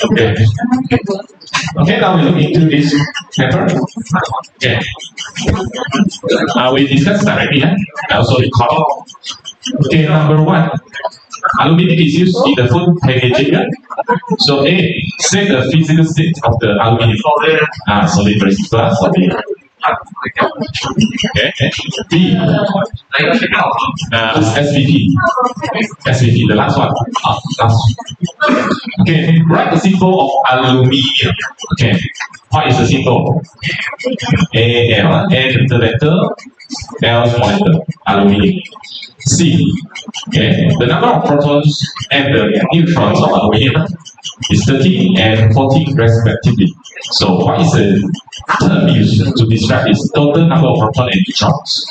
Okay. Okay, now we look into this paper. Okay. We discussed directly, I also recall. Okay, number 1. Aluminum is used in the food packaging. So A, set the physical state of the aluminum. Solid, very simple, solid. Okay. B, SBP. SBP, the last one. Okay, write the symbol of aluminium. Okay, what is the symbol? AL, A capital letter, L small letter, aluminium. C, okay, the number of protons and the neutrons of aluminium is 30 and 40 respectively. So what is the term used to describe its total number of protons and neutrons?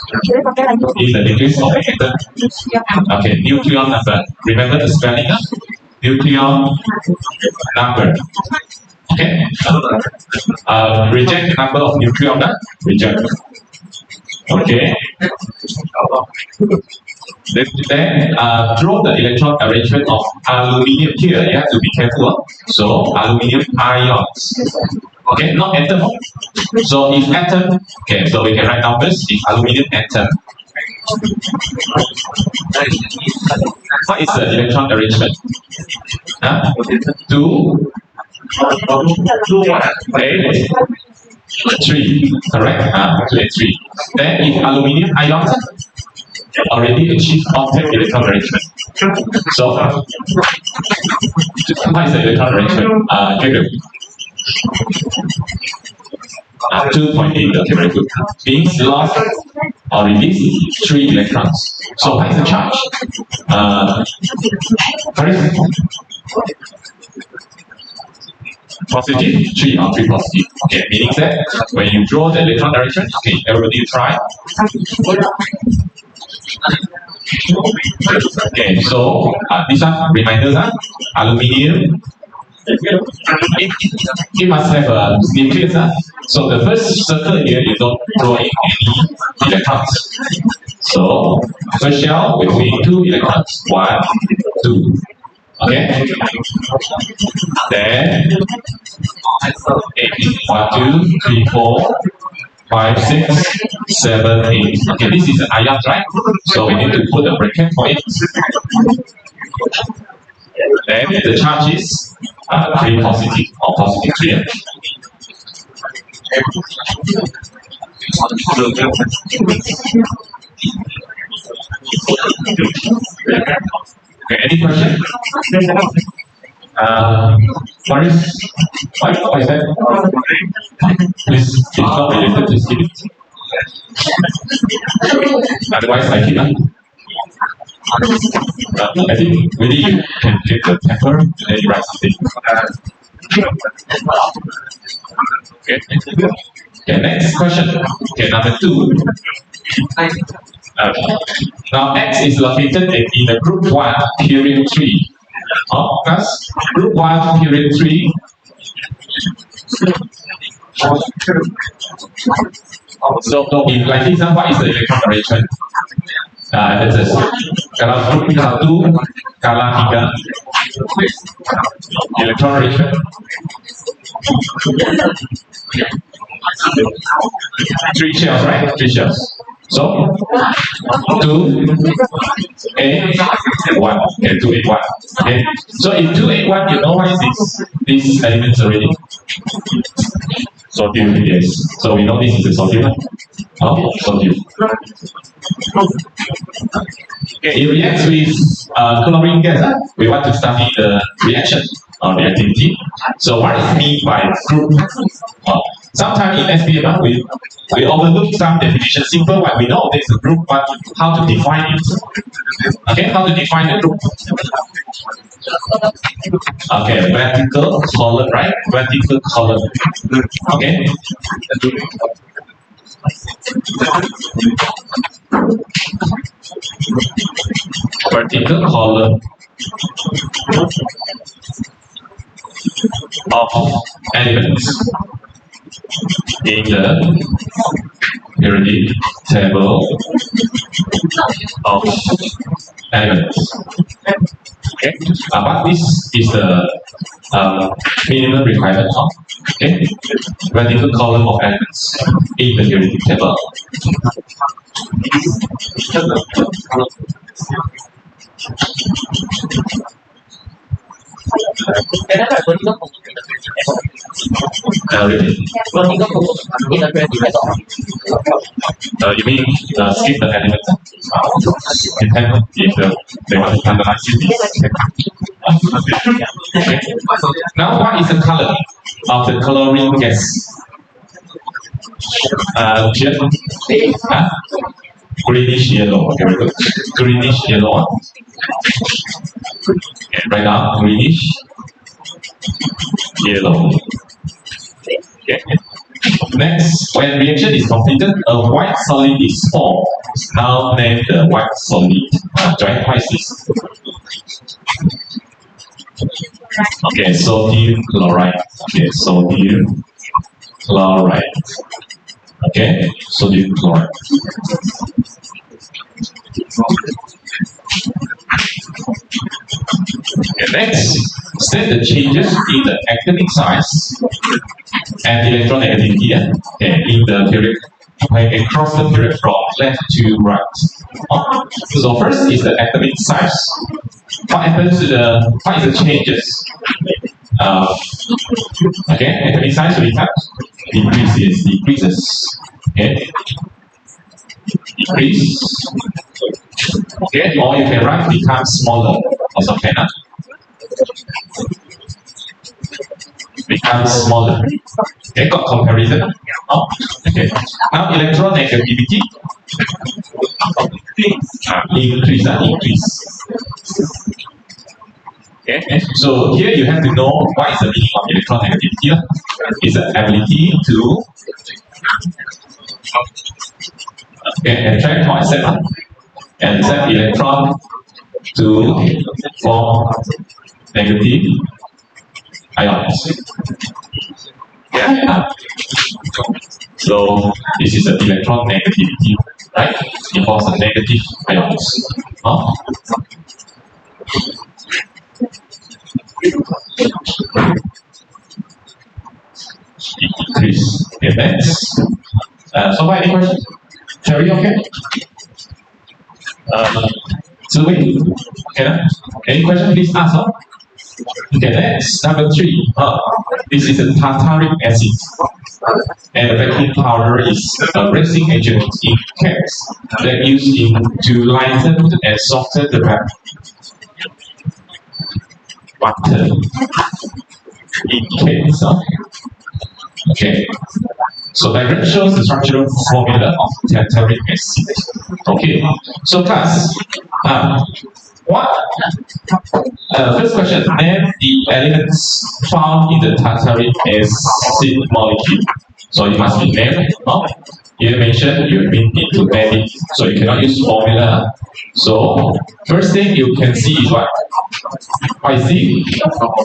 In the degrees of atom. Okay, nucleon number. Remember the spelling? Nucleon number. Okay. Reject the number of nucleon. Reject. Okay. Then draw the electron arrangement of aluminium here. You have to be careful. So aluminium ions. Okay, not atom. So if atom, okay, so we can write down first. If aluminium atom. What is the electron arrangement? 2, 8, 3. Correct? 2 and 3. Then if aluminium ions already achieved octet electron arrangement. So what is the electron arrangement? Jacob. 2.8. Okay, very good. Means lost or released 3 electrons. So what is the charge? Very simple. Positive 3 or 3 positive. Okay, meaning that when you draw the electron arrangement, okay, everybody try. Okay, so these are reminders. Aluminium. It must have a nucleus. So the first circle here, you don't draw in any electrons. So first shell will be 2 electrons. 1, 2. Okay. Then 8. 1, 2, 3, 4, 5, 6, 7, 8. Okay, this is an ion, right? So we need to put a bracket for it. Then the charge is 3 positive or positive 3. Okay, any question? What is that? Please, it's not related to skip it. Otherwise, I keep it. I think maybe you can get the paper and then you write something. Okay, next question. Okay, number 2. Now X is located in the group 1, period 3. Plus group 1, period 3. So if like this, what is the electron arrangement? Kalau group 1, skala 3. Electron arrangement. 3 shells, right? 3 shells. So 2, 8, 1. Okay, 2, 8, 1. Okay. So if 2, 8, 1, you know what is these elements already? Sodium, yes. So we know this is a sodium. Sodium. Okay, it reacts with chlorine gas. We want to study the reaction or reactivity. So what is mean by group? Sometimes in SBP we overlook some definition. Simple one, we know there's a group, but how to define it? Okay, how to define the group? Okay, vertical column, right? Vertical column. Okay. Vertical column of elements in the periodic table of elements. Okay, but this is the minimum requirement of vertical column of elements in the theoretic table. Really? You mean skip the elements? Depend if they want to standardize this. Okay. Now, what is the color of the chlorine gas? Greenish yellow. Okay, very good. Greenish yellow. Okay, right now, greenish yellow. Okay. Next, when reaction is completed, a white solid is formed. Now name the white solid. Join crisis. Okay, sodium chloride. Okay, sodium chloride. Okay, sodium chloride. Okay, next, state the changes in the atomic size and electronegativity in the period across the period from left to right. So first is the atomic size. What happens to the what is the changes? Okay, atomic size will become decreases. Okay, decrease. Okay, or you can write become smaller. Also cannot become smaller. Okay, got comparison. Oh, okay. Now electronegativity increase. Okay, so here you have to know what is the meaning of electronegativity. It's the ability to attract or accept electron to form negative ions. Yeah. So this is the electron negativity, right? It forms the negative ions. Increase. Okay, next. So far, any questions? Terry, okay? Zui, okay? Any question, please ask. Okay, next, number 3. This is a tartaric acid. And the baking powder is a rinsing agent in cakes that used to lighten and soften the butter in cakes. Okay. So diagram shows the structural formula of tartaric acid. Okay. So class, first question, name the elements found in the tartaric acid molecule. So it must be named. You mentioned you need to name it, so you cannot use formula. So first thing you can see is what? What is it?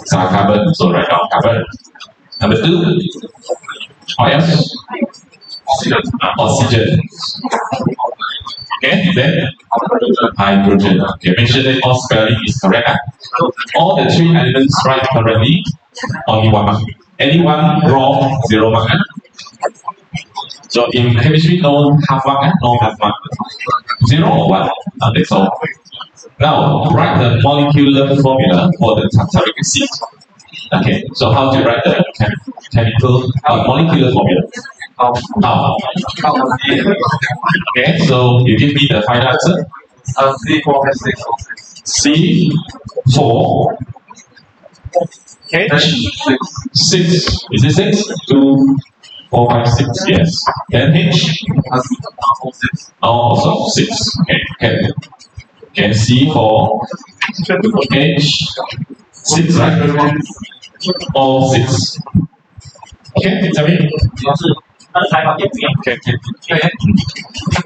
Carbon. So write down carbon. Number 2, what else? Oxygen. Okay, then hydrogen. Okay, make sure that all spelling is correct. All the 3 elements right correctly, only 1 mark. Any one wrong, 0 mark. So in chemistry, no half mark, no half mark. 0 or 1, that's all. Now, write the molecular formula for the tartaric acid. Okay, so how to write the chemical molecular formula? How? Okay, so you give me the final answer. C4 H6. Is it 6? 2, 4, 5, 6. Yes. Then H. Also 6. Okay. Okay. C4 H6, right? All 6. Okay, tell me. Okay.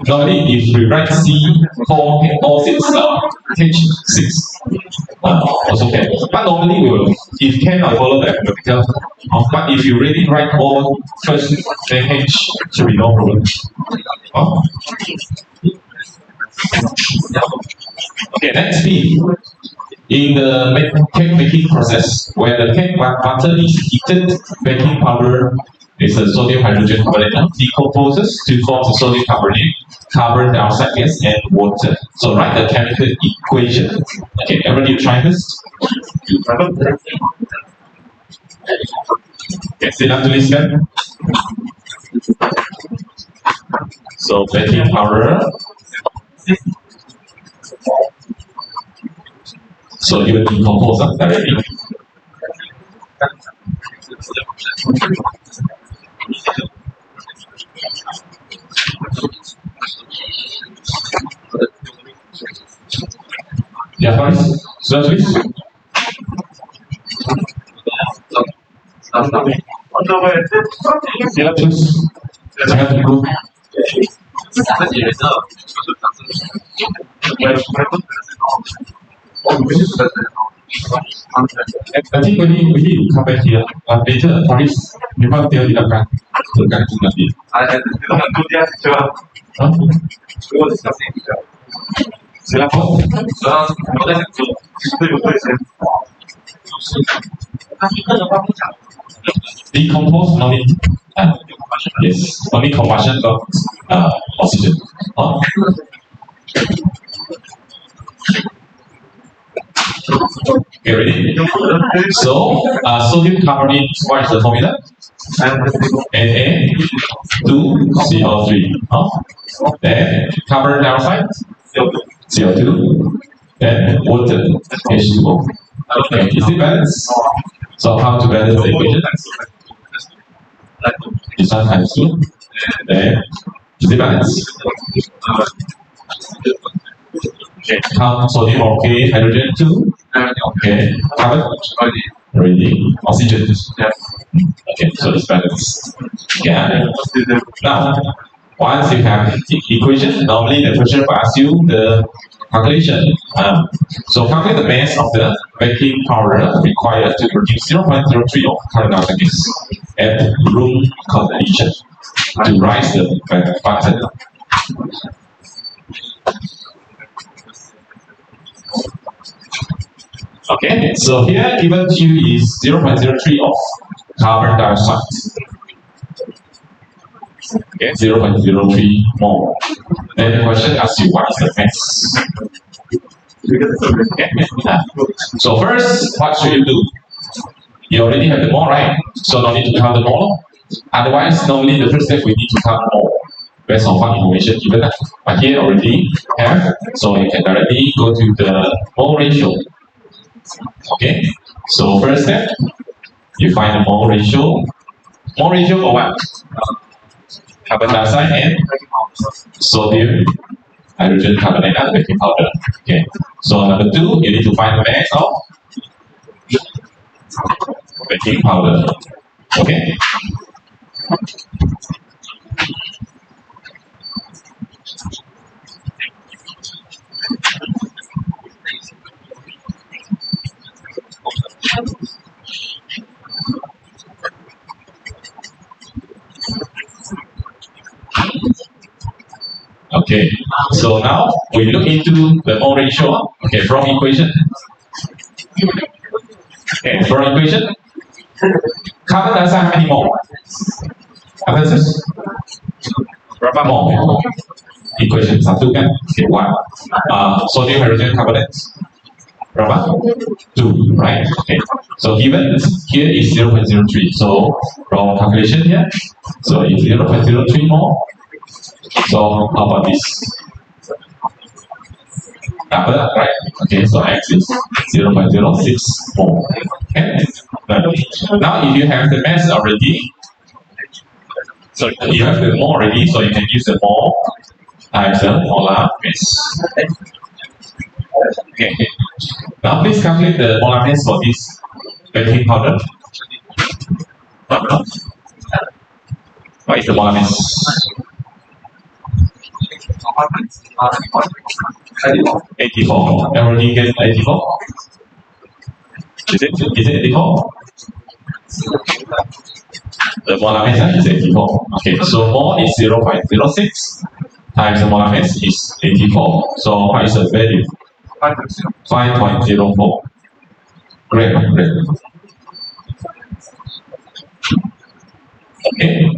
Normally, if we write C4 all 6, H6, also okay. But normally we will, if cannot follow the alphabetical. But if you really write all first, then H should be no problem. Okay, next B. In the cake making process, when the cake butter is heated, baking powder is a sodium hydrogen carbonate decomposes to form the sodium carbonate, carbon dioxide gas, and water. So write the chemical equation. Okay, everybody try this. Okay, silakan tuliskan. So baking powder. So you will decompose directly. Ya, Faris, sudah tulis? Silakan tulis. Jangan tunggu. Nanti begini sampai dia later Faris memang dia tidak akan tergantung nanti. Silakan. Decompose no need. Yes, only combustion of oxygen. Okay, ready? So, sodium carbonate, what is the formula? Na2CO3. Then, carbon dioxide, CO2. Then, water, H2O. Okay, is it balanced? So, how to balance the equation? This one times 2. Then, is it balanced? Okay, count sodium, okay, hydrogen 2. Okay, carbon, already, oxygen. Okay, so it's balanced. Yeah. Now, once you have the equation, normally the question will ask you the calculation. So calculate the mass of the baking powder required to produce 0.03 of carbon dioxide gas at room temperature to rise the butter. Okay, so here given to you is 0.03 of carbon dioxide. Okay, 0.03 mole. Then the question asks you what is the mass. Okay. So first, what should you do? You already have the mole, right? So no need to count the mole. Otherwise, normally the first step we need to count mole based on what information given. But here already have, so you can directly go to the mole ratio. Okay, so first step, you find the mole ratio. Mole ratio for what? Carbon dioxide and sodium hydrogen carbonate and baking powder. Okay, so number 2, you need to find the mass of baking powder. Okay. Okay, so now we look into the mole ratio. Okay, from equation. Okay, from equation. Carbon dioxide how many mole? Apa itu? Berapa mole? Equation 1 kan? Okay, 1. Sodium hydrogen carbonate. Berapa? 2, right? Okay. So given here is 0.03. So from calculation here, so it's 0.03 mole. So how about this? Double, right? Okay, so X is 0.06 mole. Okay. Now if you have the mass already, so you have the mole already, so you can use the mole times the molar mass. Okay. Now please calculate the molar mass for this baking powder. What is the molar mass? 84. Everybody get 84? Is it 84? The molar mass is 84. Okay, so mole is 0.06 times the molar mass is 84. So what is the value? 5.04. Great. Okay,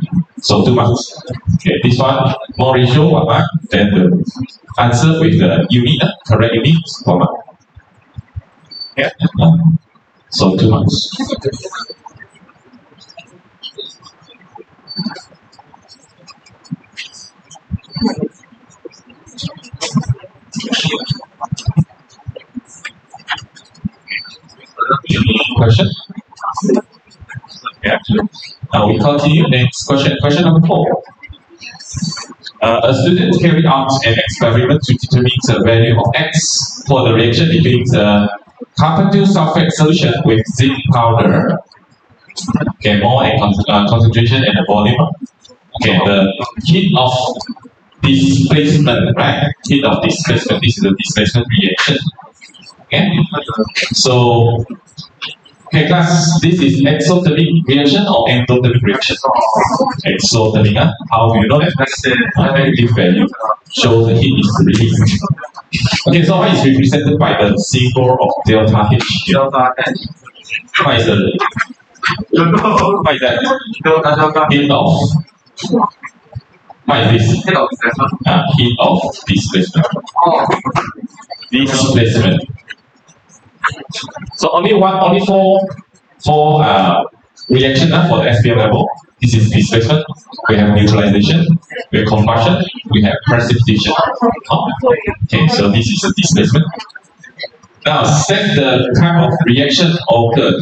so 2 marks. Okay, this one more ratio 1 mark. Then the answer with the unit, correct unit 1 mark. Yeah. So 2 marks. Any question? Yeah. We continue. Next question. Question number 4. A student carried out an experiment to determine the value of X for the reaction between the carbon sulfate solution with zinc powder. Okay, more and concentration and the volume. Okay, the heat of displacement, right? Heat of displacement. This is the displacement reaction. Okay, so okay, class, this is exothermic reaction or endothermic reaction? Exothermic, how do you know that? Negative value shows the heat is released. Okay, so what is represented by the symbol of delta H? Delta H. What is that? Heat of. What is this? Heat of displacement. Heat of displacement. Displacement. So only four reaction for the SBP level. This is displacement. We have neutralization. We have combustion. We have precipitation. Okay, so this is the displacement. Now set the type of reaction occur.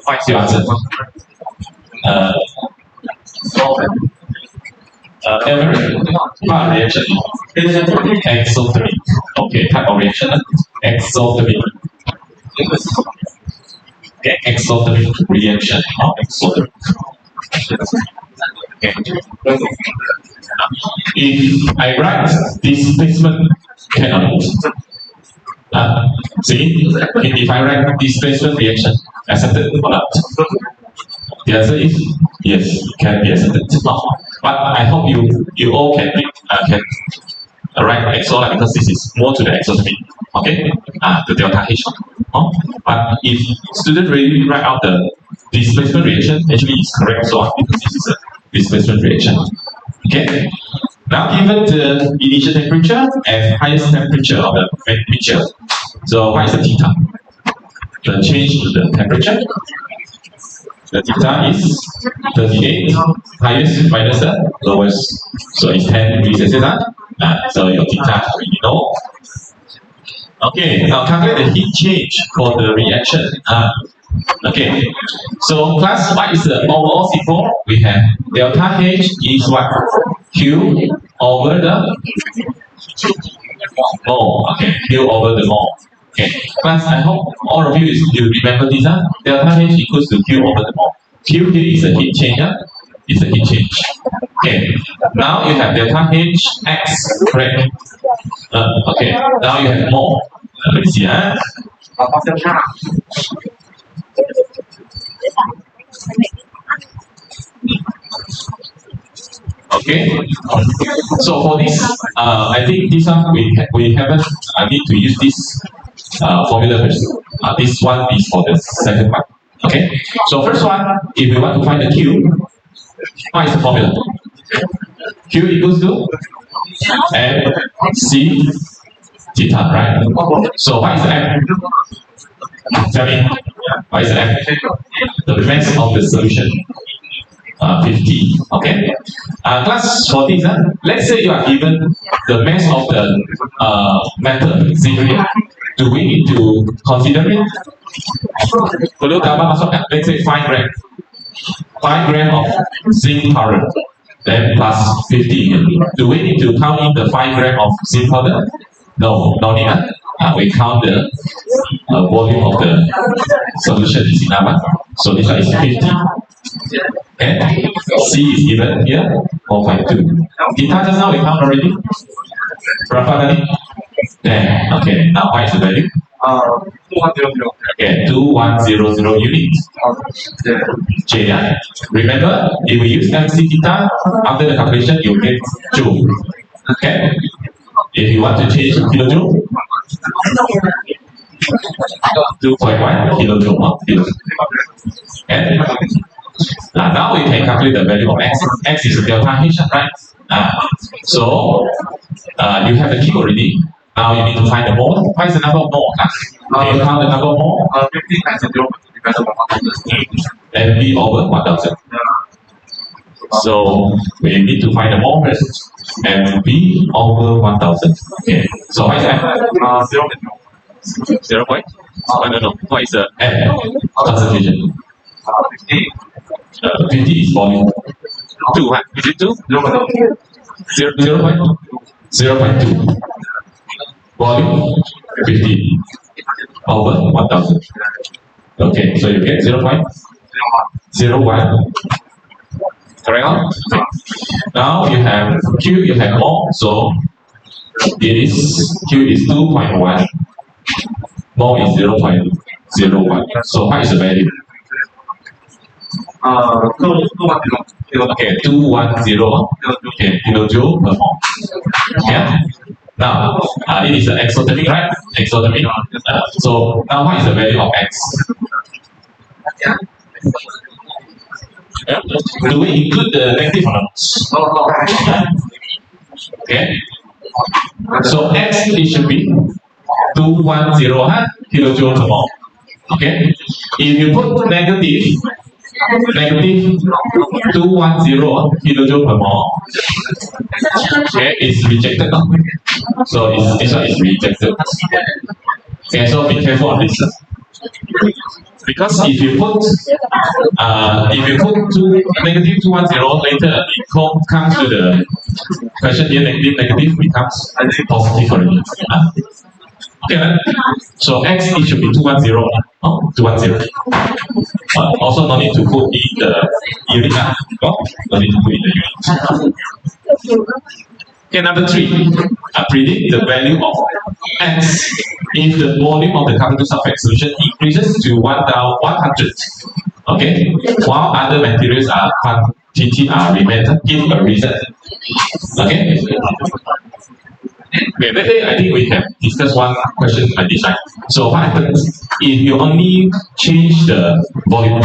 What's your answer? Reaction. Exothermic. Okay, type of reaction. Exothermic. Okay, exothermic reaction. Exothermic. Okay. If I write displacement cannot. See, if I write displacement reaction, accepted or not? The answer is yes, can be accepted. But I hope you all can write exo because this is more to the exothermic. Okay, the delta H. But if student really write out the displacement reaction, actually it's correct so because this is a displacement reaction. Okay. Now given the initial temperature and highest temperature of the mixture, so what is the theta? The change in the temperature. The theta is 38, highest minus the lowest. So it's 10 degrees Celsius. So your theta you know. Okay, now calculate the heat change for the reaction. Okay, so class, what is the overall symbol? We have delta H is what? Q over the mole. Okay, Q over the mole. Okay, class, I hope all of you remember this. Delta H equals to Q over the mole. Q here is a heat change. It's a heat change. Okay, now you have delta H X, correct? Okay, now you have mole. Let me see. Okay, so for this, I think this one we haven't. I need to use this formula first. This one is for the second one. Okay, so first one, if we want to find the Q, what is the formula? Q equals to MC theta, right? So what is the M? Tell me, what is the M? The mass of the solution. 50. Okay. Class for this, let's say you are given the mass of the metal zinc. Do we need to consider it? Kalau gambar masuk, let's say 5 gram. 5 gram of zinc powder, then plus 50. Do we need to count in the 5 gram of zinc powder? No, no need. We count the volume of the solution is enough. So this one is 50. Okay. C is given here, 4.2. Theta just now we count already. Berapa tadi? 10. Okay, now what is the value? 2100. Okay, 2100 units. J. Remember, if we use MC theta, after the calculation, you get joule. Okay. If you want to change kilojoule, 2.1 kilojoule of kilojoule. Okay. Now we can calculate the value of x. X is delta H, right? So you have the Q already. Now you need to find the mole. What is the number of mole? Can you count the number of mole? 50 times 0 divided by 1,000. MV over 1,000. So we need to find the mole first. MV over 1,000. Okay. So what is that? 0 point? I don't know. What is the M concentration? 50 is volume. 2, huh? Is it 2? 0.2. Volume 50 over 1,000. Okay, so you get 0.01. Correct? Okay. Now you have Q, you have mole, so Q is 2.1. Mole is 0.01. So what is the value? 210. Okay, 210 okay, kilojoule per mole. Yeah. Now, it is an exothermic, right? Exothermic. So now what is the value of X? Yeah. Do we include the negative or not? Okay. So X it should be 210 kilojoule per mole. Okay. If you put negative 210 kilojoule per mole, okay, it's rejected. So this one is rejected. Okay, so be careful on this. Because if you put negative 210 later, it comes to the question here, negative becomes positive already. Okay, so X it should be 210. 210. Also no need to put in the unit. No need to put in the unit. Okay, number 3. Predict the value of X if the volume of the carbon sulfate solution increases to 100. Okay, while other materials quantity are remained. Give a reason. Okay. Okay, let's say I think we have discussed one question like this, right? So what happens if you only change the volume?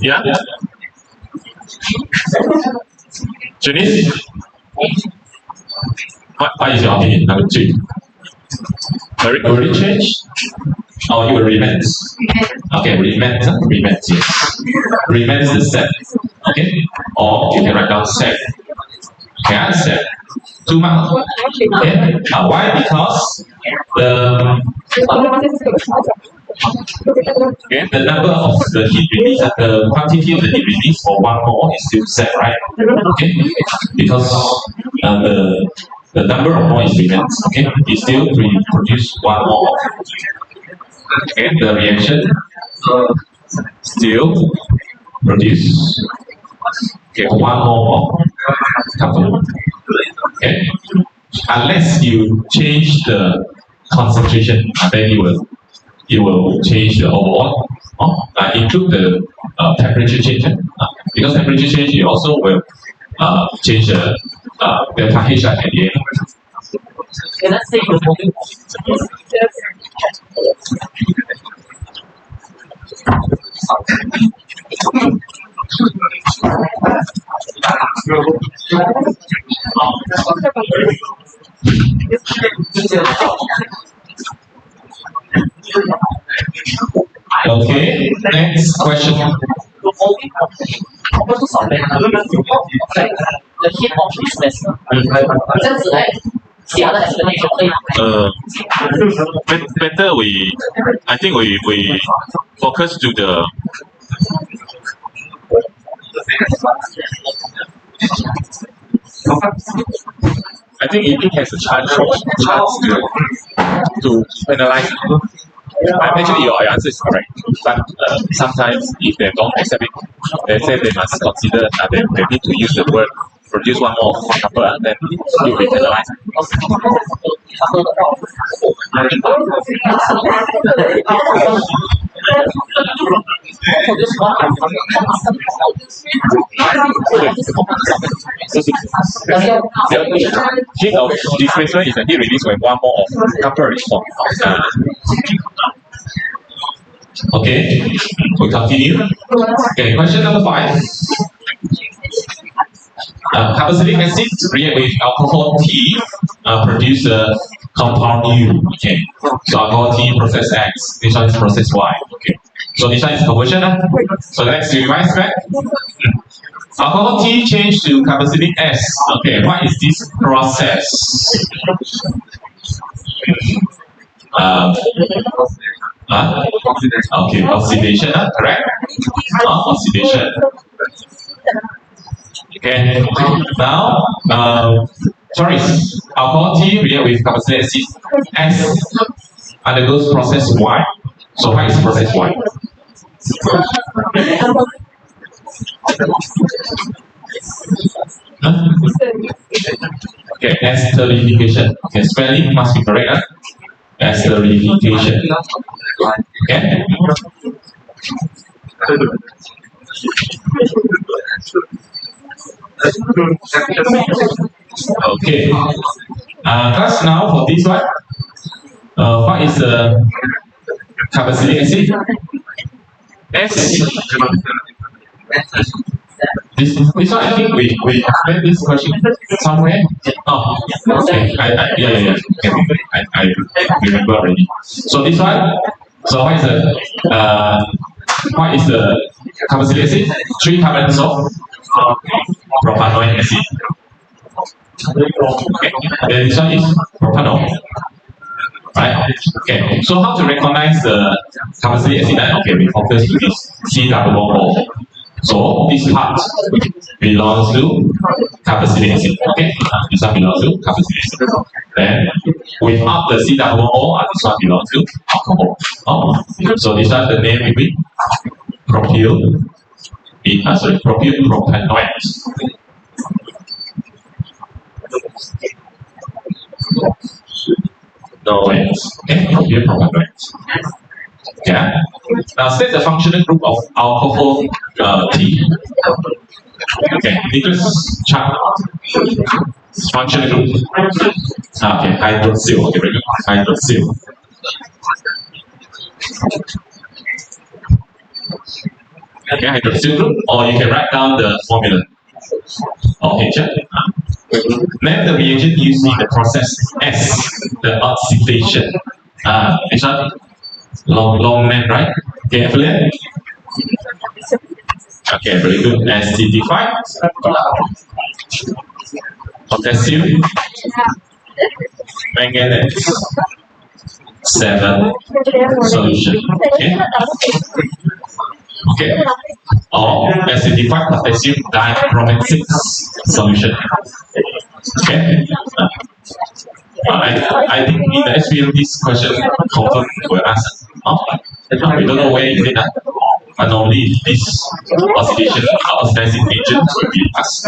Yeah. Janice, what is your opinion? Number 2. Will it change? Or you will remain? Okay, remain, yes. Remains the set. Okay? Or you can write down set. Okay, set. 2 marks. Okay. Why? Because the number of the heat release, the quantity of the heat release for 1 mole is still set, right? Okay? Because the number of mole is remains. Okay? It still produce 1 mole. Okay, the reaction still produce 1 mole of carbon. Okay, unless you change the concentration, then you will change the overall. Include the temperature change. Because temperature change, you also will change the delta H at the end. Can I say the volume? Okay, next question. The heat of this vessel. 这样子来，其他的 explanation 可以吗？Better I think we focus to the I think it has a chance to analyze. Actually, your answer is correct, but sometimes if they don't accept it, they say they must consider they need to use the word produce 1 more copper, then you will analyze. produce one Heat of displacement is a heat release when one mole of copper is formed. Okay, we continue. Okay, question number 5. Carboxylic acid react with alcohol T, produce a compound U. Okay, so alcohol T process X. This one is process Y. Okay, so this one is conversion. So let's revise back. Alcohol T change to carboxylic S. Okay, what is this process? Okay, oxidation, correct? Oxidation. Okay, now, sorry, alcohol T react with carboxylic acid S undergoes process Y. So what is process Y? Okay, esterification. Okay, spelling must be correct. Esterification. Okay. Okay. Class, now for this one, what is the carboxylic acid? S. This one I think we made this question somewhere. Oh, okay. Yeah. Okay. I remember already. So this one. So what is the carboxylic acid? 3 carbons of propanoic acid. Okay. Then this one is propanol. Right? Okay. So how to recognize the carboxylic acid? Okay, we focus to this C double bond O. So this part belongs to carboxylic acid. Okay, this one belongs to carboxylic acid. Then without the C double O, this one belongs to alcohol. So this one the name will be propyl. Propyl propanoate. Okay, propyl propanoate. Yeah. Now state the functional group of alcohol T. Okay, Nicholas chart. Functional group. Okay, hydroxyl. Okay, very good. Hydroxyl. Okay, hydroxyl group, or you can write down the formula. Okay, check. Name the reagent used in the process S, the oxidation. This one. Long name, right? Okay, affiliate. Okay, very good. SBP5. Potassium. Manganese. 7 solution. Okay. Okay. Or SBP5 potassium dichromate 6 solution. Okay. I think in the SBP this question confirmed will ask. We don't know where is it, but normally this oxidizing agent will be asked.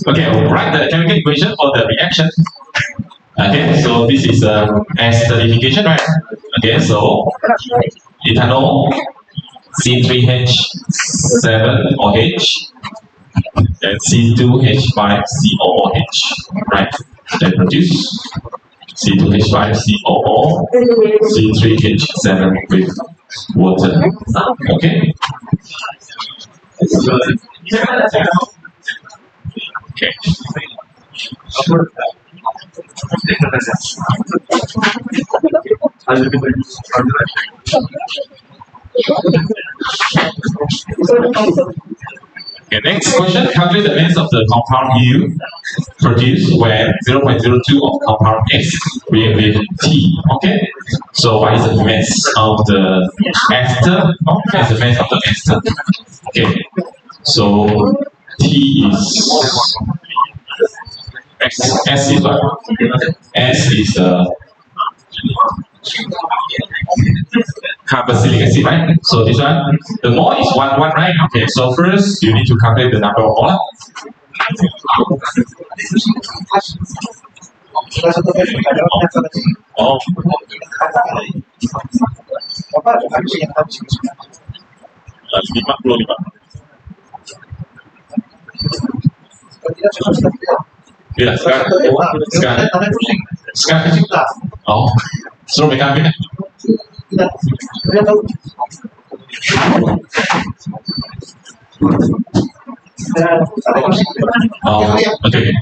Okay, write the chemical equation for the reaction. Okay, so this is esterification, right? Okay, so ethanol C3H7OH. Then C2H5COOH, right? Then produce C2H5COO, C3H7 with water. Okay. Okay. Okay, next question. Calculate the mass of the compound U produced when 0.02 of compound X react with T. Okay. So what is the mass of the ester? What is the mass of the ester? Okay. So T is X. S is what? S is carboxylic acid, right? So this one, the mole is 1, right? Okay, so first you need to calculate the number of mole. Oh, lima puluh lima. Iya, sekarang kecil. Oh, suruh mereka ambil. Oh, okay.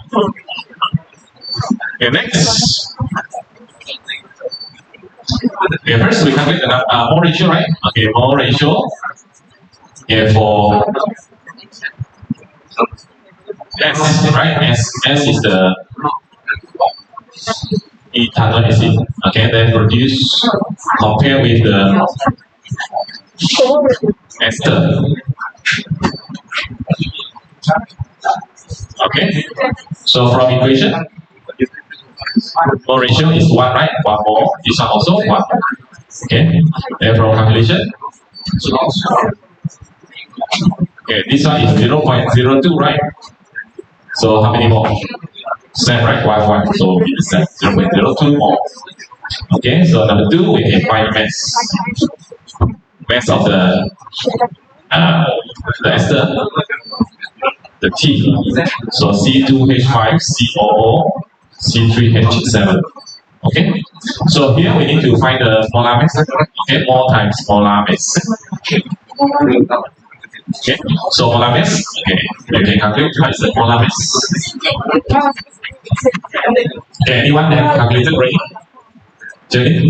Okay, next. Okay, first we calculate the more ratio, right? Okay, more ratio. Okay, for S, right? S is the ethanol acid. Okay, then produce compare with the ester. Okay, so from equation, more ratio is 1, right? 1 more. This one also 1. Okay, then from calculation, okay, this one is 0.02, right? So how many more? Same, right? 1. So it's 0.02 more. Okay, so number 2, we can find the mass of the ester, the T. So C2H5COO, C3H7. Okay, so here we need to find the molar mass. Okay, mole times molar mass. Okay, so molar mass. Okay, you can calculate what is the molar mass. Okay, anyone that calculated already? Jadi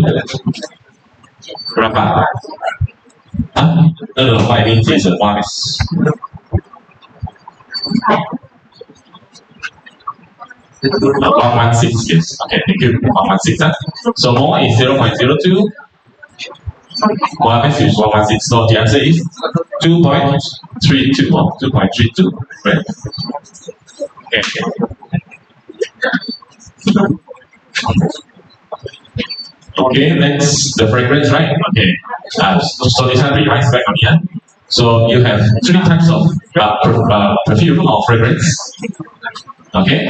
berapa? No, what I mean is the molar mass. 116, yes. Okay, thank you. 116. So more is 0.02. Molar mass is 116. So the answer is 2.32. 2.32. Right. Okay. Okay, next the fragrance, right? Okay. So this one reminds back on here. So you have 3 types of perfume or fragrance. Okay,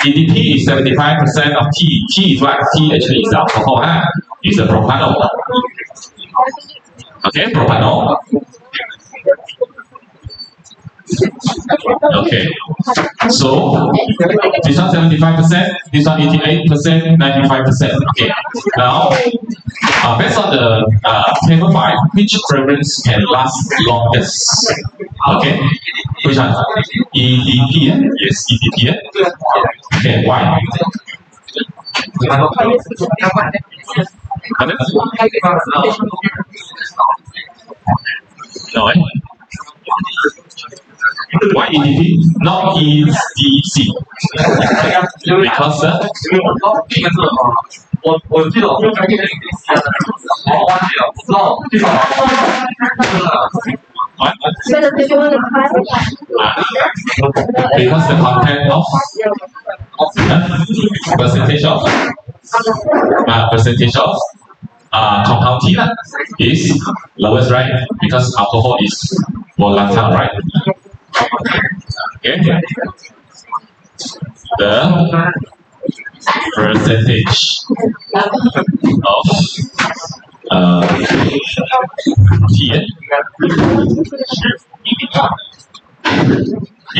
EDP is 75% of T. T is what? T actually is the alcohol, is the propanol. Okay, propanol. Okay, so this one 75%, this one 88%, 95%. Okay, now based on the table 5, which fragrance can last longest? Okay, which one? EDP, yes, EDP. Okay, why? No, why EDP? Not EDC. Because what? Because the content of percentage of compound T is lowest, right? Because alcohol is volatile, right? Okay. The percentage of T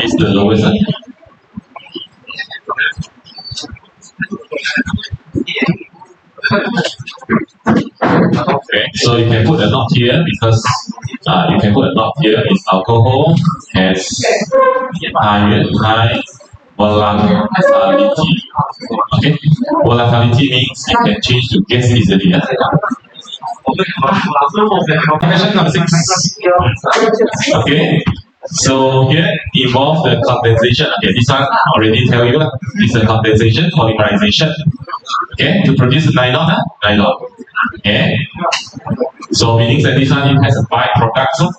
is the lowest. Okay, so you can put a note here because if alcohol has high volatility. Okay, volatility means it can change to gas easily. Question number 6. Okay, so here involves the condensation. Okay, this one already tell you it's a condensation polymerization. Okay, to produce nylon. Okay, so meaning that this one it has a byproduct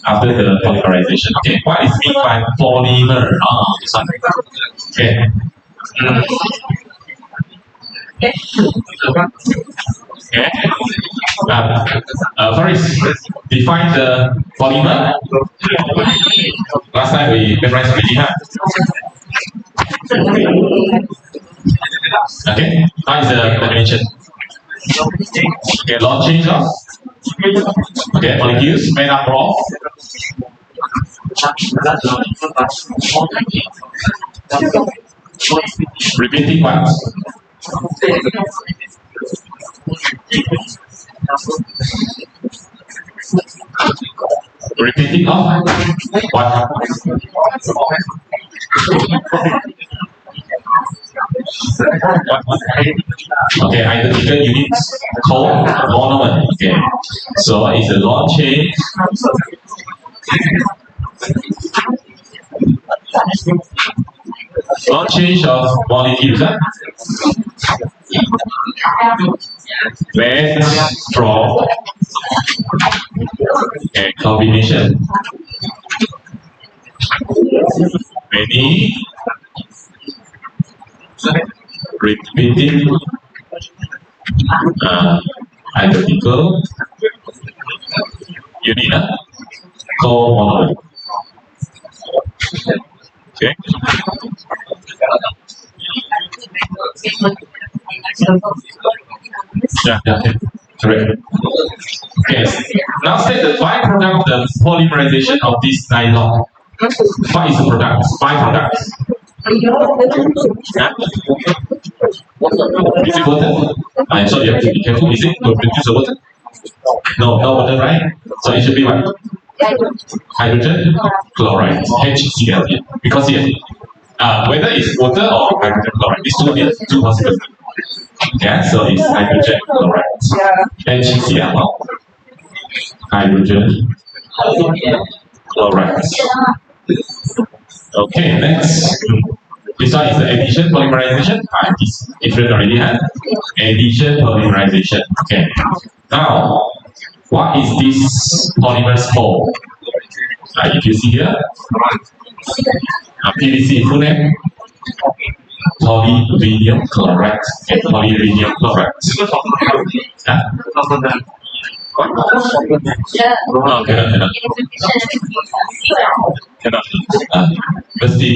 after the polymerization. Okay, what is meant by polymer? This one. Okay. Okay. First, define the polymer. Last time we memorized already. Okay, what is the definition? Okay, long chain of molecules made up of repeating ones. Repeating of what? Okay, identical units called monomer. Okay, so it's a long chain. Long chain of molecules made from a combination many repeating identical unit called monomer. Okay. Yeah, okay. Correct. Okay. Now state the byproduct of the polymerization of this nylon. What is the product? Byproduct. Yeah. Is it water? So you have to be careful. Is it to produce the water? No, no water, right? So it should be what? Hydrogen chloride, HCl. Because here, whether it's water or hydrogen chloride, it's two possible. Yeah, so it's hydrogen chloride, HCl, hydrogen chloride. Okay, next. This one is the addition polymerization. It's written already, huh? Addition polymerization. Okay. Now, what is this polymers called? If you see here, PVC full name, polyvinyl chloride. Okay, polyvinyl chloride. Huh? What? No, cannot. What's the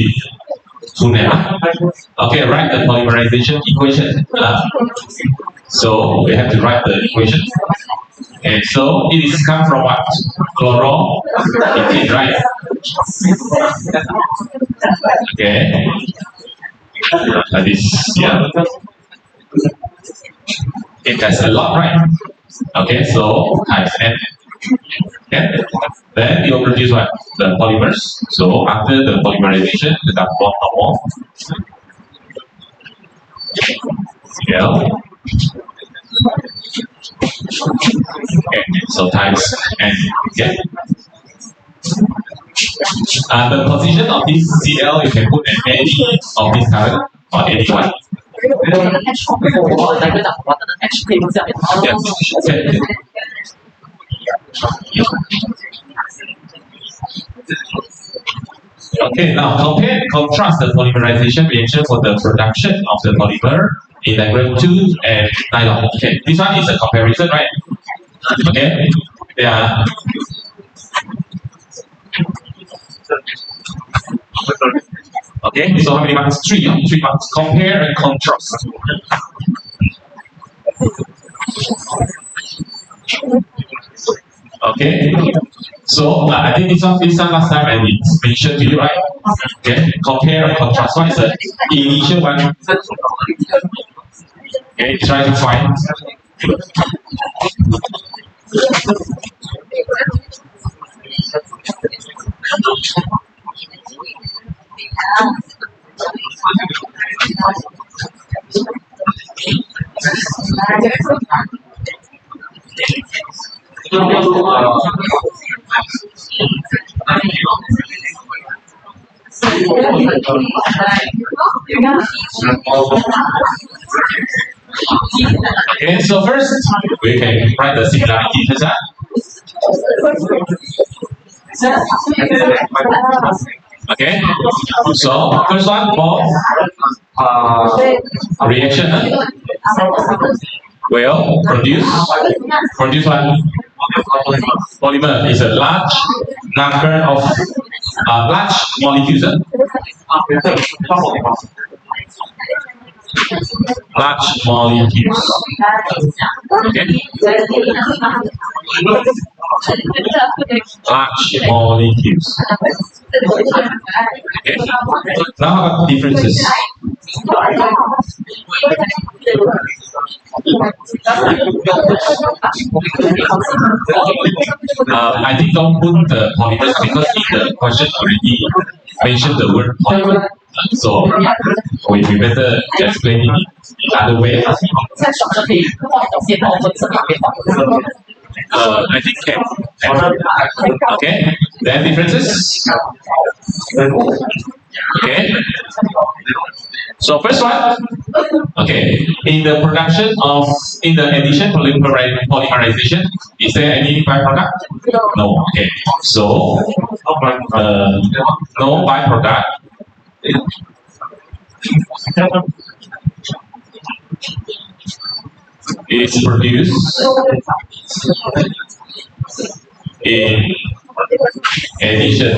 full name? Okay, write the polymerization equation. So we have to write the equation. Okay, so it is come from what? Chloroethene, right? Okay. Like this, yeah. It has a lot, right? Okay, so times N. Okay. Then you will produce what? The polymers. So after the polymerization, the bond normal. Yeah. Okay, so times N. Okay. The position of this Cl you can put at any of this carbon or any one. Okay, now compare and contrast the polymerization reaction for the production of the polymer in diagram 2 and nylon. Okay, this one is a comparison, right? Okay, yeah. Okay, so how many marks? 3 marks. Compare and contrast. Okay, so I think this one last time I mentioned to you, right? Okay, compare and contrast. What is the initial one? Okay, try to find. Okay, so first we can write the similarity first. Okay, so first one for reaction will produce one polymer is a large number of large molecules. large molecules. Okay, large molecules. Okay, now how about differences? I think don't put the polymers because in the question already mentioned the word polymer. So we better explain it in other way. I think can. Okay, then differences. Okay. So first one, okay, in the addition polymerization, is there any byproduct? No. Okay. So no byproduct. Is produced in addition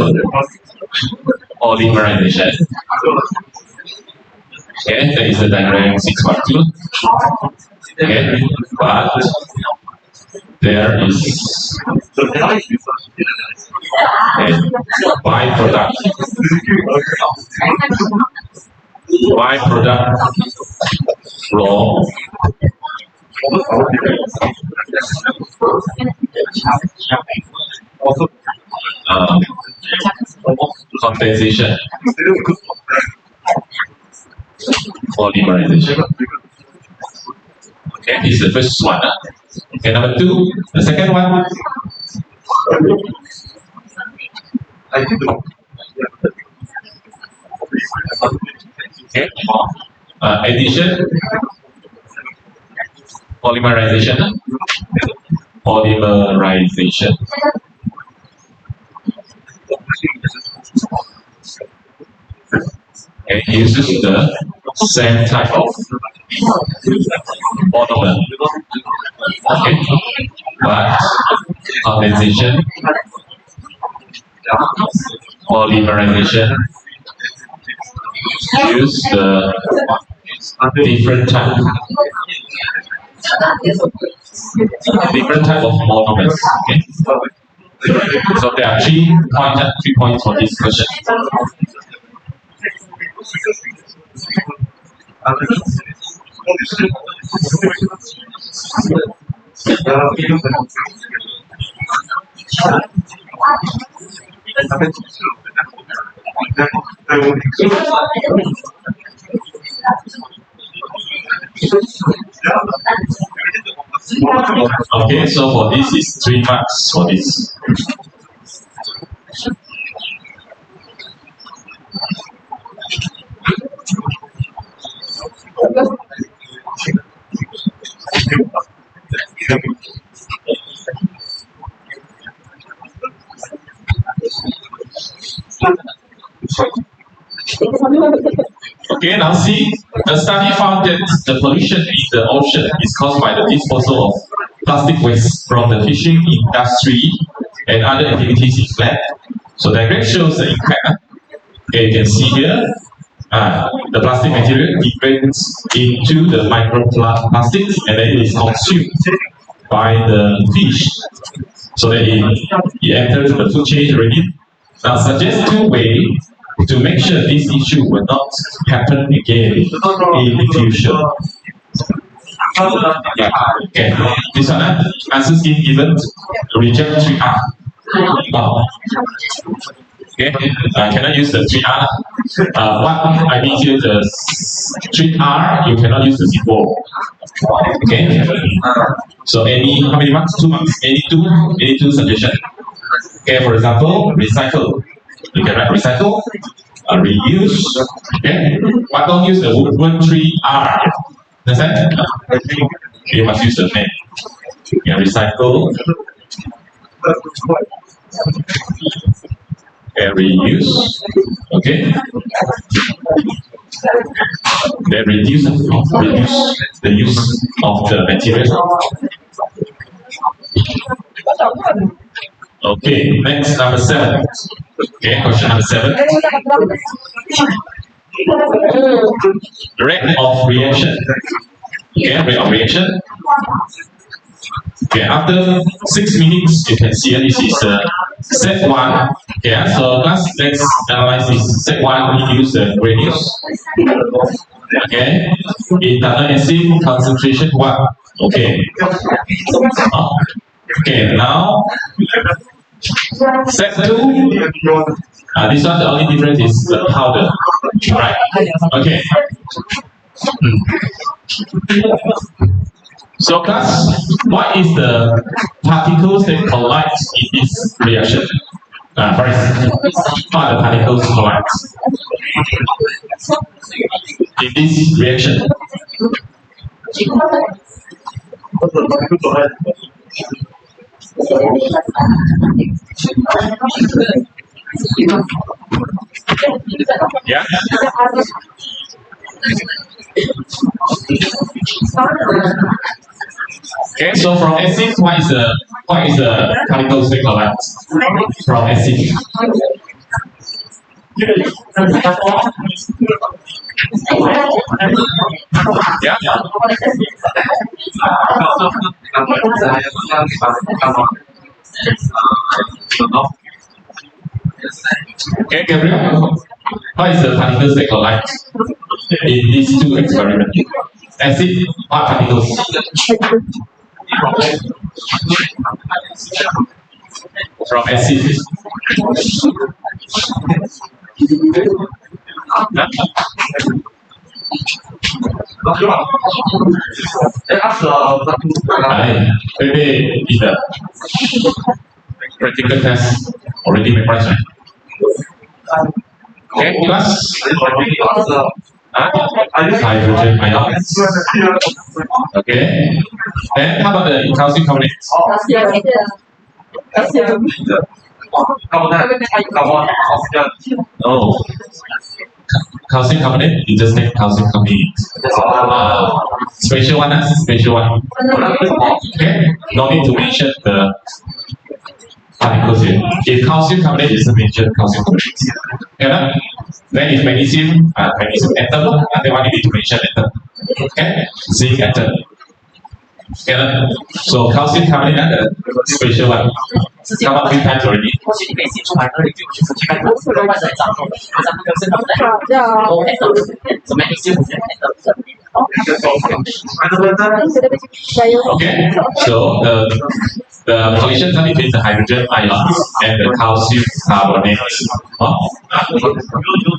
polymerization. Okay, that is the diagram 612. Okay, but there is a byproduct from condensation polymerization. Okay, this is the first one. Okay, number two, the second one. Okay, addition polymerization. Okay, uses the same type of monomer. Okay, but condensation polymerization use the different type of monomers. Okay, so there are 3 points for this question. Okay, so for this is 3 marks for this. Okay, now see, a study found that the pollution in the ocean is caused by the disposal of plastic waste from the fishing industry and other activities in land. So diagram shows the impact. Okay, you can see here, the plastic material degrades into the microplastics and then it is consumed by the fish. So that it enters the food chain already. Now suggest 2 ways to make sure this issue will not happen again in the future. Yeah. Okay, this one, answer scheme given, reject 3R. Okay, cannot use the 3R. What I mean here, the 3R, you cannot use the symbol. Okay, so how many marks? 2 marks. Any two suggestion. Okay, for example, recycle. You can write recycle, reuse. Okay, but don't use the word 3R. Understand? You must use the name. Yeah, recycle. And reuse. Okay. Then reduce the use of the material. Okay, next number 7. Okay, question number 7. Rate of reaction. Okay, rate of reaction. Okay, after 6 minutes, you can see this is set 1. Okay, so let's analyze this. Set 1, we use the radius. Okay, internal acid concentration 1. Okay. Okay, now set 2. This one, the only difference is the powder. Right. Okay. So class, what is the particles that collide in this reaction? First, what are the particles collide in this reaction? Yeah. Okay, so from acid, what is the particles that collide from acid? Yeah. Okay, Gabriel, what is the particles that collide in these two experiments? Acid, what particles? From acid. Maybe in the practical test already memorized, right? Okay, class. Hydrogen ions. Okay. Then how about the calcium carbonate? Oh. Calcium carbonate, you just take calcium carbonate. Special one, special one. Okay, no need to mention the particles here. If calcium carbonate is mentioned, calcium carbonate. Okay, then if magnesium, magnesium atom, then what you need to mention atom. Okay, zinc atom. Okay, so calcium carbonate, the special one. Come up 3 times already. Okay, so the collision time between the hydrogen ions and the calcium carbonate.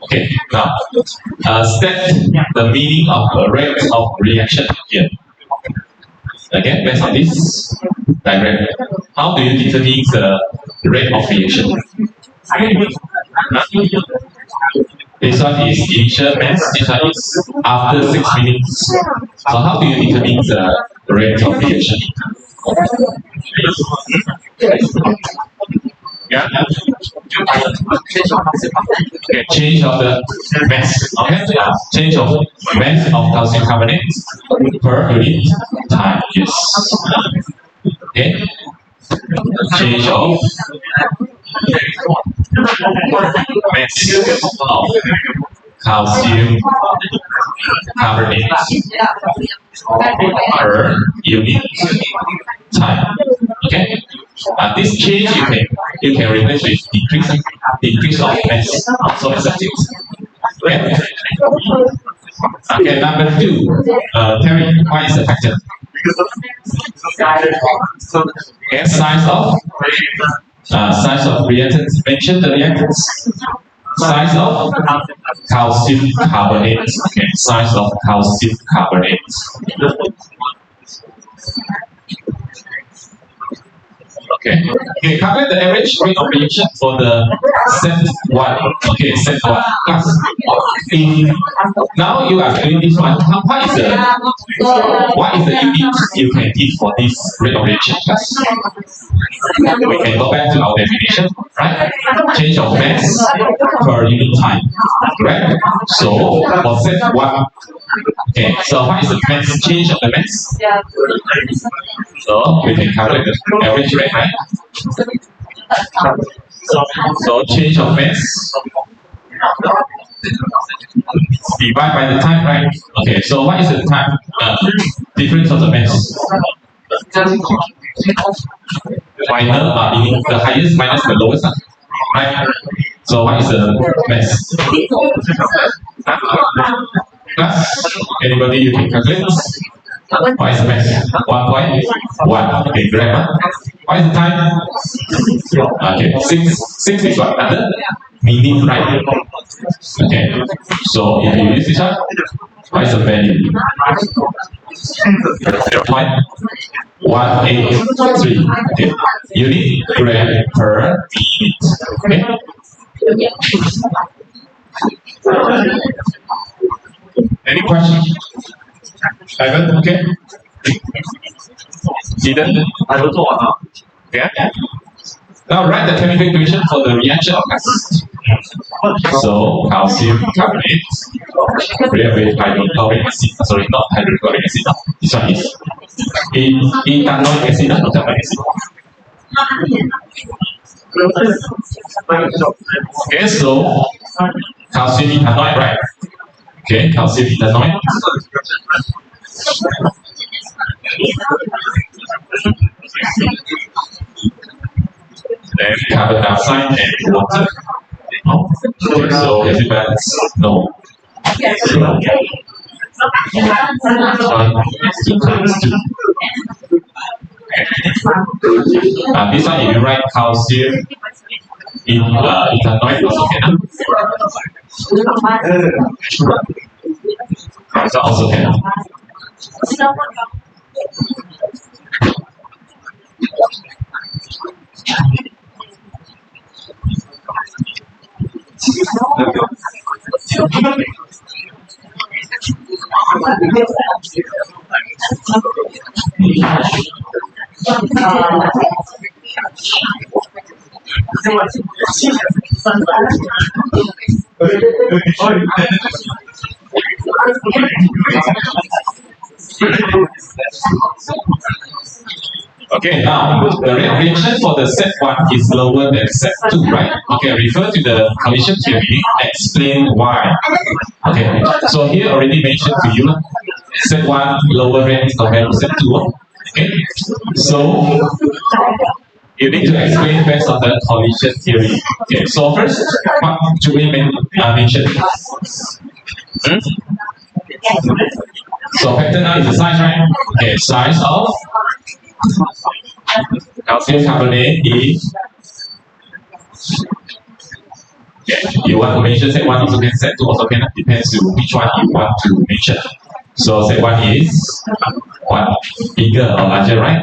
Okay, now state the meaning of the rate of reaction here. Again, based on this diagram, how do you determine the rate of reaction? This one is initial mass, this one is after 6 minutes. So how do you determine the rate of reaction? Yeah. Okay, change of the mass. Okay, change of mass of calcium carbonate per unit time. Yes. Okay. Change of mass of calcium carbonate per unit time. Okay. This change you can replace with decrease of mass. So accept it. Okay. Okay. Number 2. Terry, what is the factor? Okay. Size of reactants. Mention the reactants. Size of calcium carbonate. Okay. Size of calcium carbonate. Okay. Okay, calculate the average rate of reaction for the set 1. Okay, set 1. Now you are doing this one. What is the unit you can give for this rate of reaction class? We can go back to our definition, right? Change of mass per unit time. Right? So for set 1. Okay, so what is the mass change of the mass? So we can calculate the average rate, right? So change of mass Divide by the time, right? Okay, so what is the time difference of the mass? Meaning the highest minus the lowest, right? So what is the mass? Plus, anybody you can calculate? What is the mass? 1.1. Okay, great. What is the time? Okay, 6 is what? Another minute, right? Okay, so if you use this one, what is the value? 0.183. Okay, unit gram per minute. Okay. Any questions? Ivan, okay? Eden? Okay. Now write the chemical equation for the reaction of gases. So calcium carbonate react with hydrochloric acid. Sorry, not hydrochloric acid. This one is ethanoic acid. Okay, so calcium ethanoic, right? Okay, calcium ethanoic. Then carbon dioxide and water. Okay, so is it balanced? No. So, 1 is 2 times 2. This one, if you write calcium in ethanoic, also can. So also can. Okay, now the reaction for the set 1 is lower than set 2, right? Okay, refer to the collision theory, explain why. Okay, so here already mentioned to you, set 1 lower rate compared to set 2. Okay, so you need to explain based on the collision theory. Okay, so first, what do we mention? So factor now is the size, right? Okay, size of calcium carbonate is. Okay, you want to mention set 1 also can, set 2 also can, depends on which one you want to mention. So set 1 is what? Bigger or larger, right?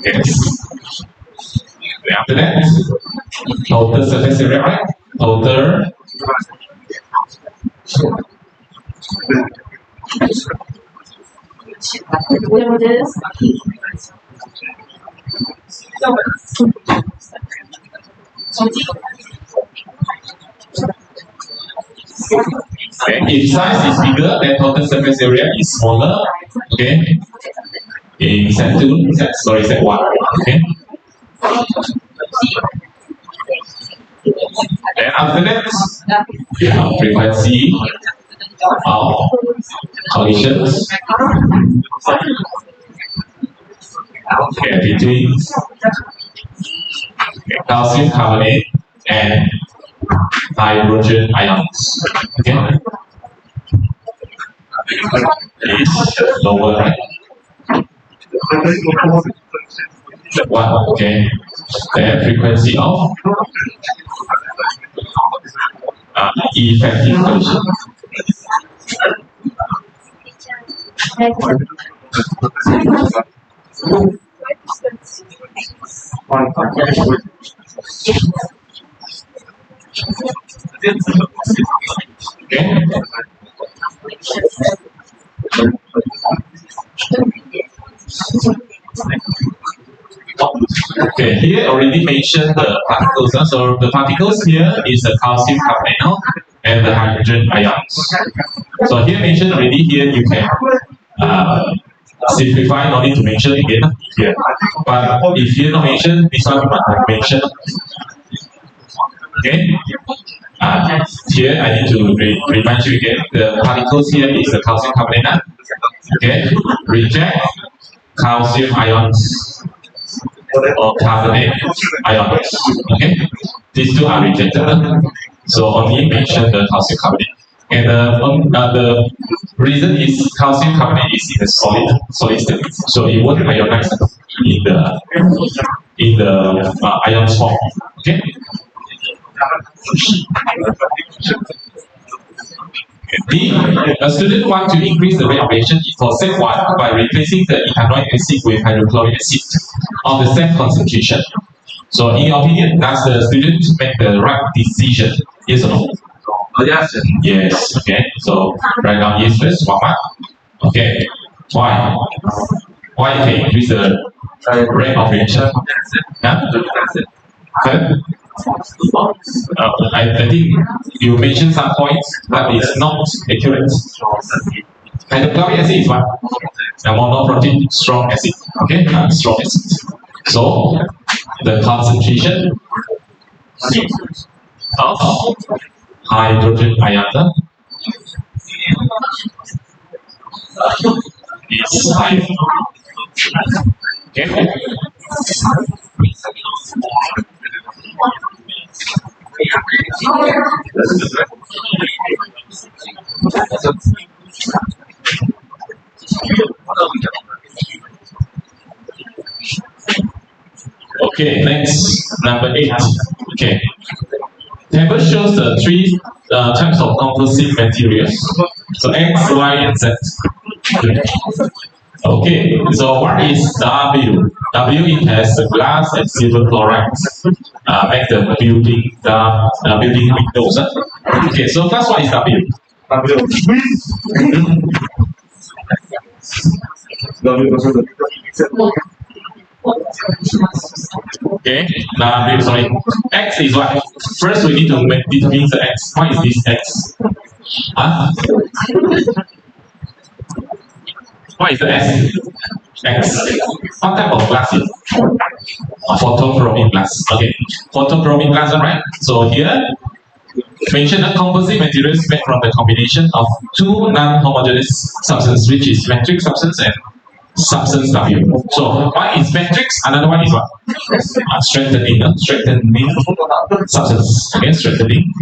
Okay. After that, total surface area, right? Total okay, if size is bigger, then total surface area is smaller. Okay. In set 2, set 1. Okay. Then after that, frequency of collisions. Okay, between calcium carbonate and hydrogen ions. Okay. Is lower, right? Set 1, okay. The frequency of effective collision. Okay. Okay, here already mentioned the particles. So the particles here is the calcium carbonate and the hydrogen ions. So here mentioned already, here you can simplify, no need to mention again here. But if here not mentioned, this one must have mentioned. Okay. Here I need to remind you again. The particles here is the calcium carbonate. Okay. Reject calcium ions or carbonate ions. Okay. These two are rejected. So only mention the calcium carbonate. And the reason is calcium carbonate is in a solid state, so it won't ionize in the ion form. Okay. B. A student wants to increase the rate of reaction for step 1 by replacing the ethanoic acid with hydrochloric acid of the same concentration. So, in your opinion, does the student make the right decision? Yes or no? Yes. Yes. Okay. So, write down yes first. 1 mark. Okay. Why? Why you can increase the rate of reaction? Huh? I think you mentioned some points, but it's not accurate. Hydrochloric acid is what? A monoprotein strong acid. Okay, strong acid. So the concentration of hydrogen ion is high. Okay. Okay, next, number 8. Okay. Table shows the 3 types of composite materials. So X, Y, and Z. Okay, so what is W? W, it has the glass and silver chloride. Make the building windows. Okay, so that's what is W. Okay, sorry. X is what? First, we need to determine the X. What is this X? Huh? What is the S? X. What type of glass is it? Photochromic glass. Okay, photochromic glass, right? So here, mention a composite materials made from the combination of 2 non-homogeneous substances, which is metric substance and substance W. So one is matrix, another one is what? Strengthening substance. Okay, strengthening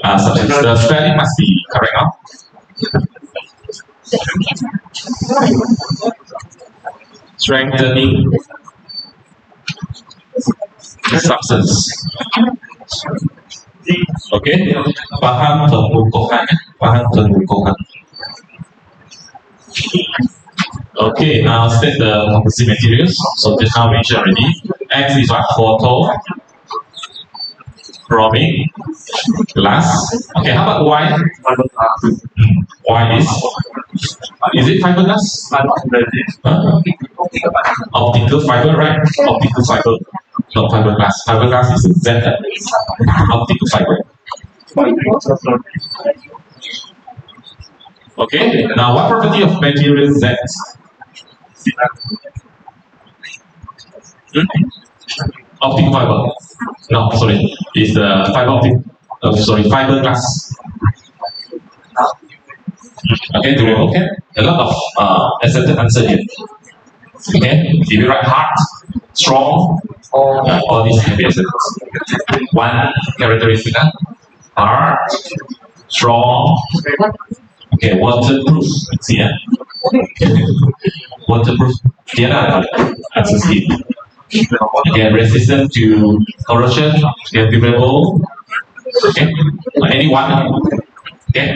substance. The spelling must be correct now. Strengthening substance. Okay, bahan pengukuhan. Okay, now state the composite materials. So just now mentioned already. X is what? Photochromic glass. Okay, how about Y? Y is it fiberglass? Optical fiber, right? Optical fiber, not fiberglass. Fiberglass is Z. Optical fiber. Okay, now what property of material Z? Optic fiber. No, sorry. It's the fiber optic. Fiberglass. Okay, do we okay? A lot of accepted answer here. Okay, if you write hard, strong, all these can be accepted. One characteristic: hard, strong. Okay, waterproof. See, waterproof. Yeah, that's a skill. Okay, resistant to corrosion. Okay, durable. Okay, anyone. Okay,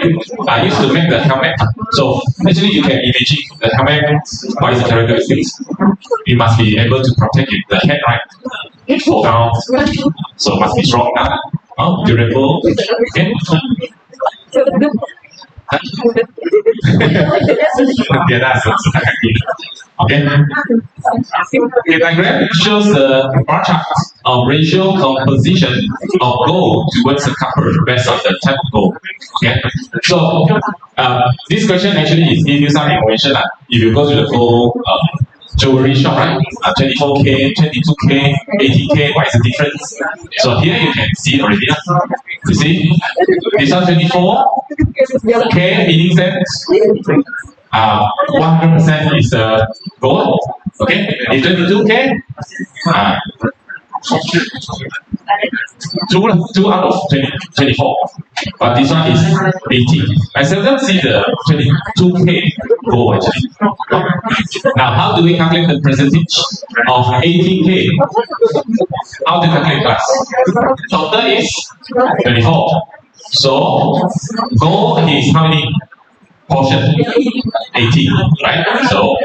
I used to make the helmet. So actually, you can imagine the helmet. What is the characteristics? It must be able to protect it, the head, right? Fall down. So it must be strong, durable. Okay. Okay, that's okay. Okay, diagram shows the bar chart ratio composition of gold towards the copper based on the type of gold. Okay, so this question actually is giving you some information. If you go to the gold jewelry shop, right? 24K, 22K, 80K, what is the difference? So here you can see already. You see, this one 24K meaning that 100% is gold. Okay, if 22K, 2 out of 24. But this one is 80. I seldom see the 22K gold actually. Now, how do we calculate the percentage of 80K? How to calculate class? Total is 24. So, gold is how many portion? 80, right? So,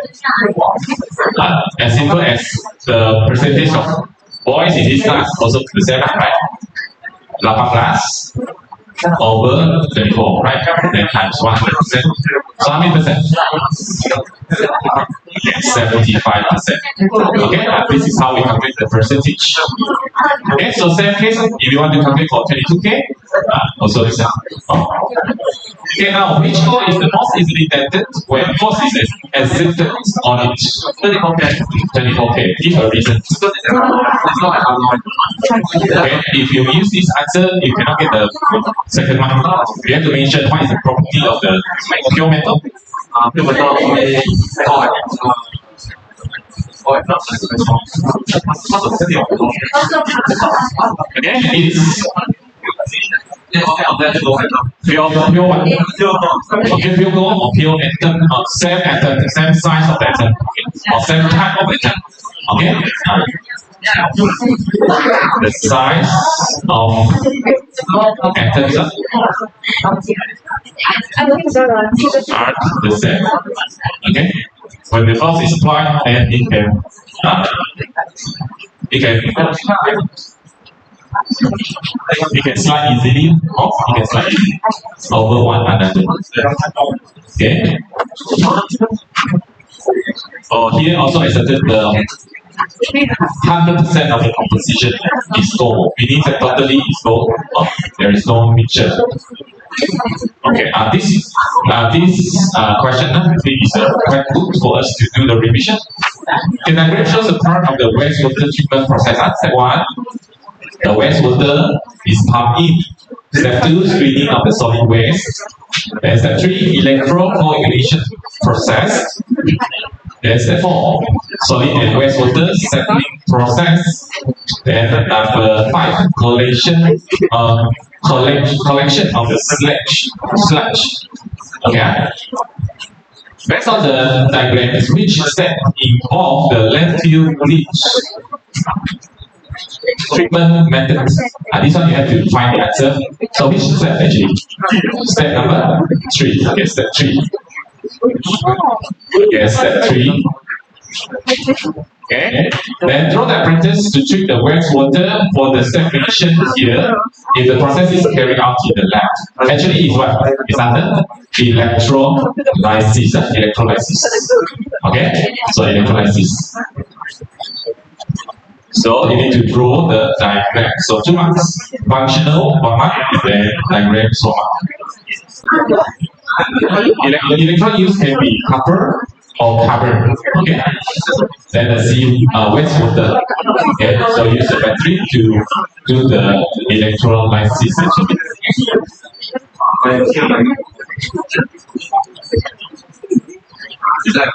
as simple as the percentage of boys in this class also the same, right? 18 over 24, right? Then times 100%. So how many percent? 75%. Okay, this is how we calculate the percentage. Okay, so same case, if you want to calculate for 22K, also the same. Okay, now which goal is the most easily dented when force is exerted on it? 24K. Give a reason. Okay, if you use this answer, you cannot get the second one. You have to mention what is the property of the pure metal. Okay, it is pure what? Okay, pure gold or pure atom, same atom, same size of atom, or same type of atom. Okay, the size of atoms are the same. Okay, when the force is applied, then it can slide easily, or it can slide easily over one another. Okay. Here also I started the 100% of the composition is gold, meaning that totally is gold. There is no mixture. Okay, this question is quite good for us to do the revision. The diagram shows a part of the wastewater treatment process. Step 1, the wastewater is pumped in. Step 2, screening of the solid waste. Then step 3, electrocoagulation process. Then step 4, solid and wastewater settling process. Then number 5, collection of the sludge. Okay. Based on the diagrams, which step involve the landfill leach treatment methods? This one you have to find the answer. So which step actually? Step number 3. Okay, step 3. Okay, step 3. Okay, then draw the apparatus to treat the wastewater for the step mentioned here. If the process is carried out in the lab, actually is what? It's under electrolysis. Okay, so electrolysis. So you need to draw the diagram. So 2 marks. Functional 1 mark, then diagram 1 mark. Electron use can be copper or carbon. Okay. Then the C wastewater. Okay. So use the battery to do the electrolysis. Is that